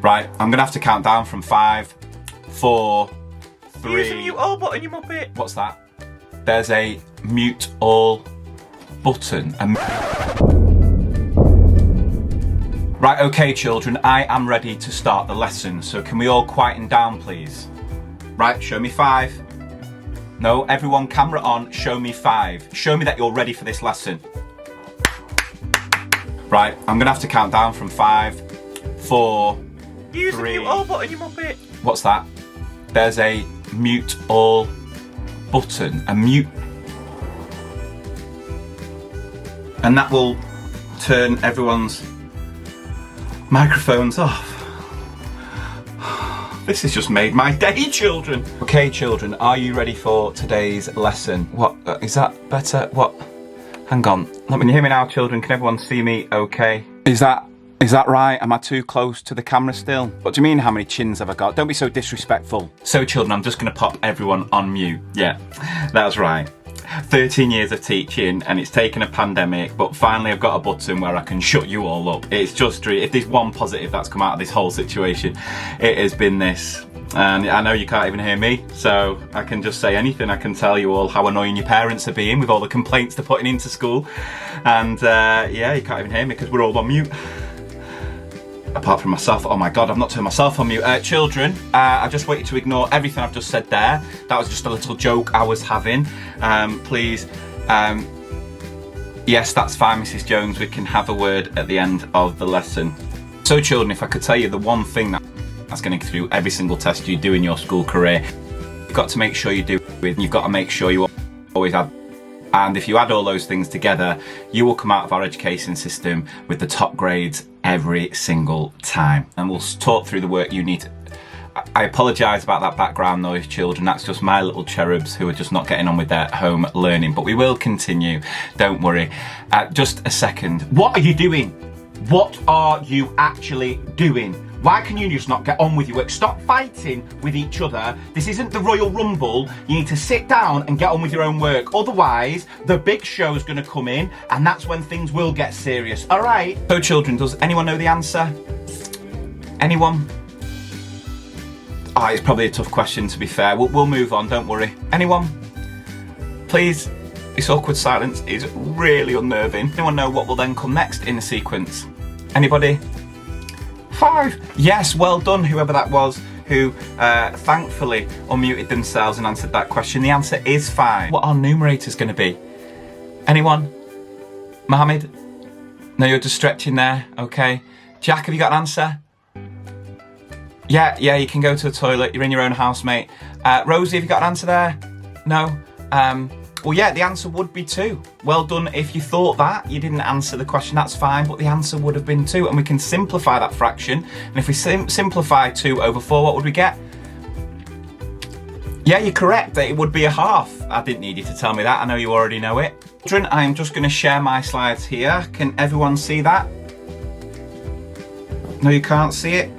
Right, I'm gonna have to count down from 5, 4, 3. Use the mute all button, you muppet. What's that? There's a mute all button. Right, okay, children, I am ready to start the lesson. So can we all quieten down, please? Right, show me 5. No, everyone, camera on, show me 5. Show me that you're ready for this lesson. Right, I'm gonna have to count down from 5, 4, Use 3. the mute all button, you muppet. What's that? There's a mute all button. A mute. And that will turn everyone's microphones off. This has just made my day, children. Okay, children, are you ready for today's lesson? What, is that better? What? Hang on. Let me hear me now, children. Can everyone see me okay? Is that right? Am I too close to the camera still? What do you mean, how many chins have I got? Don't be so disrespectful. So, children, I'm just going to pop everyone on mute. Yeah, that's right. 13 years of teaching and it's taken a pandemic, but finally I've got a button where I can shut you all up. It's just, if there's one positive that's come out of this whole situation, it has been this. And I know you can't even hear me, so I can just say anything. I can tell you all how annoying your parents are being with all the complaints they're putting into school. And yeah, you can't even hear me because we're all on mute. Apart from myself. Oh my god, I've not turned myself on mute. Children, I just want you to ignore everything I've just said there. That was just a little joke I was having. Please, yes, that's fine, Mrs. Jones. We can have a word at the end of the lesson. So, children, if I could tell you the one thing that's going to get through every single test you do in your school career, you've got to make sure you do it, and you've got to make sure you always add. And if you add all those things together, you will come out of our education system with the top grades every single time. And we'll talk through the work you need to. I apologise about that background noise, children. That's just my little cherubs who are just not getting on with their home learning. But we will continue, don't worry. Just a second. What are you doing? What are you actually doing? Why can you just not get on with your work? Stop fighting with each other. This isn't the Royal Rumble. You need to sit down and get on with your own work. Otherwise, the big show's going to come in, and that's when things will get serious. All right? So, children, does anyone know the answer? Anyone? Oh, it's probably a tough question, to be fair. We'll move on, don't worry. Anyone? Please? This awkward silence is really unnerving. Anyone know what will then come next in the sequence? Anybody? 5. Yes, well done, whoever that was who thankfully unmuted themselves and answered that question. The answer is 5. What are numerators going to be? Anyone? Mohammed? No, you're just stretching there. Okay. Jack, have you got an answer? Yeah, you can go to the toilet. You're in your own house, mate. Rosie, have you got an answer there? No? Well, yeah, the answer would be 2. Well done if you thought that. You didn't answer the question, that's fine, but the answer would have been 2. And we can simplify that fraction. And if we simplify 2 over 4, what would we get? Yeah, you're correct. It would be a half. I didn't need you to tell me that. I know you already know it. Children, I'm just going to share my slides here. Can everyone see that? No, you can't see it?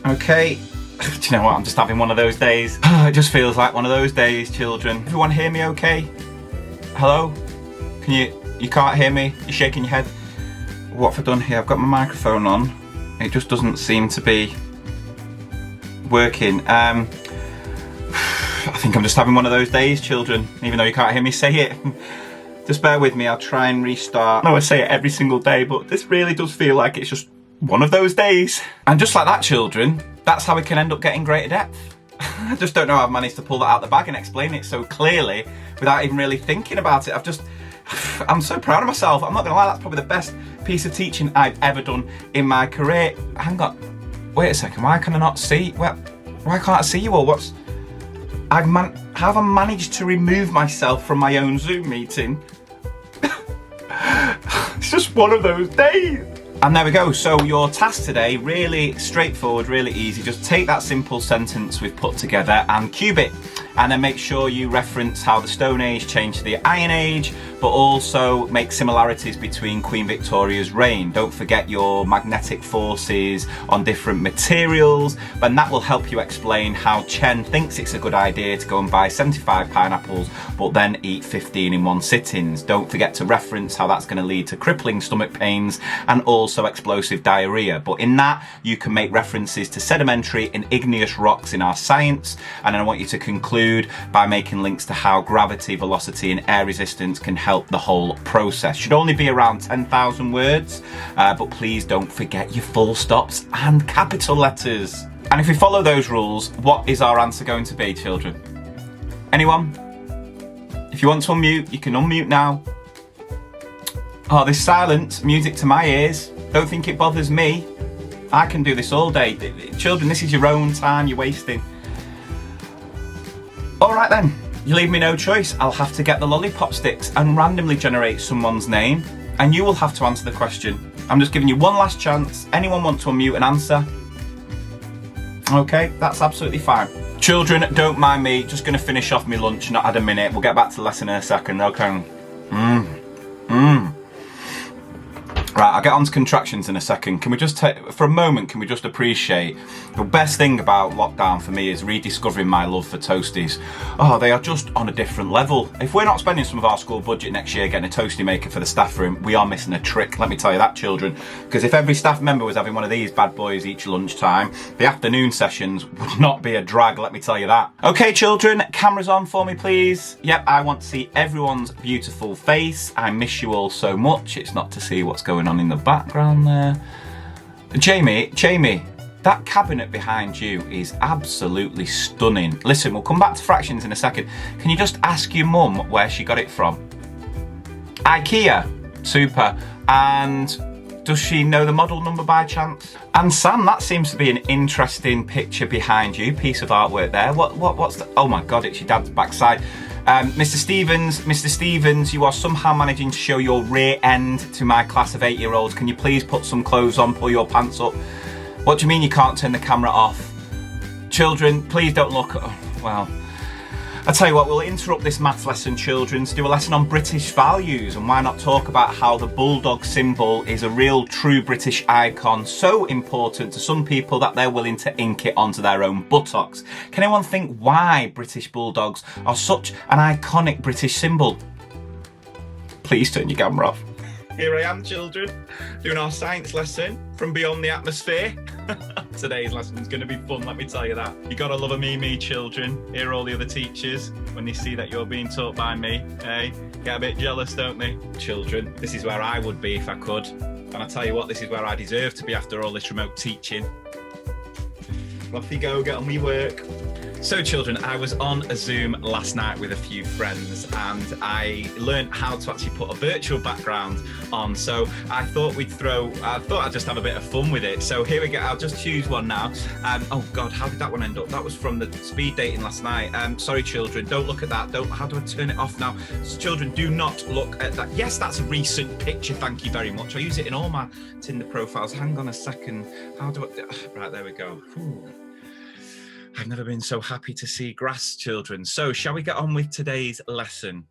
Okay. Do you know what? I'm just having one of those days. It just feels like one of those days, children. Everyone hear me okay? Hello? Can you can't hear me? You're shaking your head. What have I done here? I've got my microphone on. It just doesn't seem to be working. I think I'm just having one of those days, children, even though you can't hear me say it. Just bear with me, I'll try and restart. I know I say it every single day, but this really does feel like it's just one of those days. And just like that, children, that's how we can end up getting greater depth. I just don't know how I've managed to pull that out of the bag and explain it so clearly without even really thinking about it. I'm so proud of myself. I'm not gonna lie, that's probably the best piece of teaching I've ever done in my career. Hang on, wait a second, why can I not see? Well, why can't I see you all? How have I managed to remove myself from my own Zoom meeting? It's just one of those days. And there we go. So your task today, really straightforward, really easy. Just take that simple sentence we've put together and cube it. And then make sure you reference how the Stone Age changed to the Iron Age, but also make similarities between Queen Victoria's reign. Don't forget your magnetic forces on different materials, and that will help you explain how Chen thinks it's a good idea to go and buy 75 pineapples, but then eat 15 in one sittings. Don't forget to reference how that's going to lead to crippling stomach pains and also explosive diarrhea. But in that, you can make references to sedimentary and igneous rocks in our science, and I want you to conclude by making links to how gravity, velocity and air resistance can help the whole process. Should only be around 10,000 words, but please don't forget your full stops and capital letters. And if we follow those rules, what is our answer going to be, children? Anyone? If you want to unmute, you can unmute now. Oh, this silence, music to my ears. Don't think it bothers me. I can do this all day. Children, this is your own time you're wasting. All right then, you leave me no choice. I'll have to get the lollipop sticks and randomly generate someone's name, and you will have to answer the question. I'm just giving you one last chance. Anyone want to unmute and answer? Okay, that's absolutely fine. Children, don't mind me. Just going to finish off my lunch, not had a minute. We'll get back to the lesson in a second. Okay. Right, I'll get on to contractions in a second. Can we just take, for a moment, can we just appreciate the best thing about lockdown for me is rediscovering my love for toasties. Oh, they are just on a different level. If we're not spending some of our school budget next year getting a toastie maker for the staff room, we are missing a trick, let me tell you that, children. Because if every staff member was having one of these bad boys each lunchtime, the afternoon sessions would not be a drag, let me tell you that. Okay, children, cameras on for me, please. Yep, I want to see everyone's beautiful face. I miss you all so much. It's not to see what's going on in the background there. Jamie, that cabinet behind you is absolutely stunning. Listen, we'll come back to fractions in a second. Can you just ask your mum where she got it from? IKEA. Super. And does she know the model number by chance? And Sam, that seems to be an interesting picture behind you. Piece of artwork there. What's the... Oh my God, it's your dad's backside. Mr. Stevens, you are somehow managing to show your rear end to my class of 8-year-olds. Can you please put some clothes on, pull your pants up? What do you mean you can't turn the camera off? Children, please don't look. Well, I tell you what, we'll interrupt this maths lesson, children, to do a lesson on British values, and why not talk about how the bulldog symbol is a real true British icon, so important to some people that they're willing to ink it onto their own buttocks. Can anyone think why British bulldogs are such an iconic British symbol? Please turn your camera off. Here I am, children, doing our science lesson from beyond the atmosphere. Today's lesson is going to be fun, let me tell you that. You gotta love a me, children. Hear all the other teachers when they see that you're being taught by me, eh? Get a bit jealous, don't they? Children, this is where I would be if I could. And I tell you what, this is where I deserve to be after all this remote teaching. Off you go, get on with your work. So children, I was on a Zoom last night with a few friends and I learned how to actually put a virtual background on. So I thought I'd just have a bit of fun with it. So here we go, I'll just choose one now. Oh God, how did that one end up? That was from the speed dating last night. Sorry children, don't look at that. How do I turn it off now? So, children, do not look at that. Yes, that's a recent picture, thank you very much. I use it in all my Tinder profiles. Hang on a second. How do I, right, there we go. Ooh. I've never been so happy to see grass, children. So shall we get on with today's lesson?